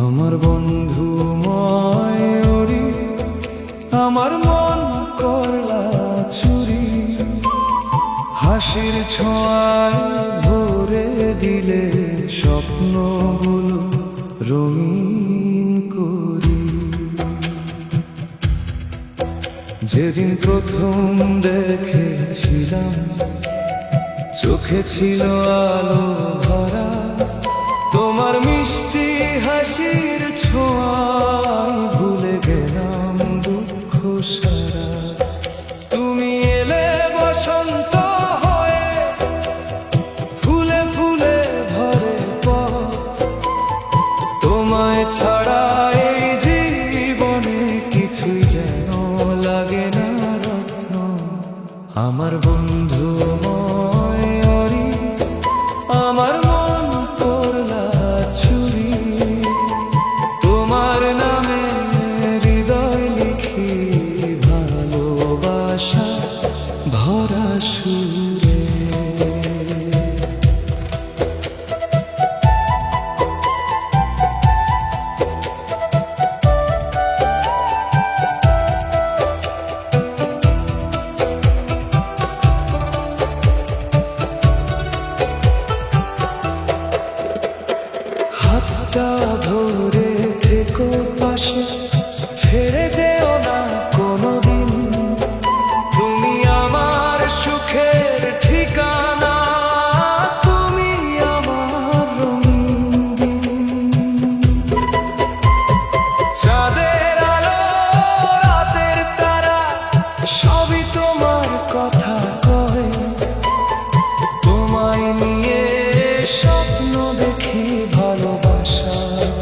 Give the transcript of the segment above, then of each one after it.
আমার বন্ধু ময়ূরী, আমার মন করলা চুরি, হাসির ছোঁয়ায় ভরে দিলে স্বপ্নগুলো রঙিন করি। যেদিন প্রথম দেখেছিলাম চোখে ছিল আলো ভরা, তোমার মিষ্টি হাসির ছোঁয়ায় ভুলে গেলাম দুঃখ সারা। তুমি এলে বসন্ত হয়ে, ফুলে ফুলে ভরে পথ, তোমায় ছাড়া এই জীবনে কিছুই যেন লাগে না রত্ন। আমার বন্ধু ময়ূরী, আমার মন করলা চুরি, তোমার নামে হৃদয় লিখি ভালোবাসা ভরা সুরে। হাতটা ধরে থেকো পাশে, ছেড়ে যেও না কোনোদিন, তুমি আমার সুখের ঠিকানা, তুমি আমার রঙিন দিন। চাঁদের আলো রাতের তারা সবই তোমার কথা কয়, তোমায় নিয়ে স্বপ্ন দেখি ভালোবাসা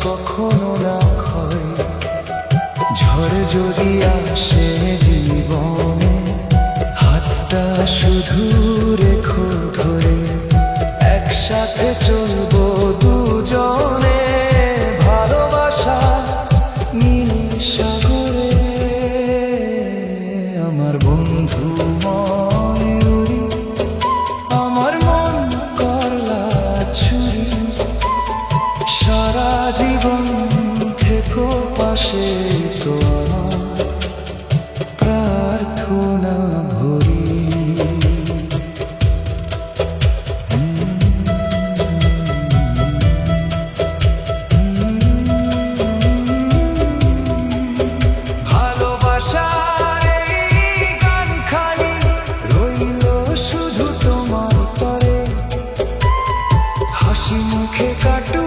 কখনো না ক্ষয়। ঝড় যদি আসে জীবনে, হাতটা শুধু রেখো ধরে, একসাথে চলবো দুজনে ভালোবাসা নীল সাগরে। আমার বন্ধু ময়ূরী, আমার মন করলা চুরি, সারা জীবন থেকো পাশে, তো আমার প্রার্থনা ভরি। ভালোবাসার এই গানখানি রইল শুধু তোমার তরে, হাসি মুখে কাটু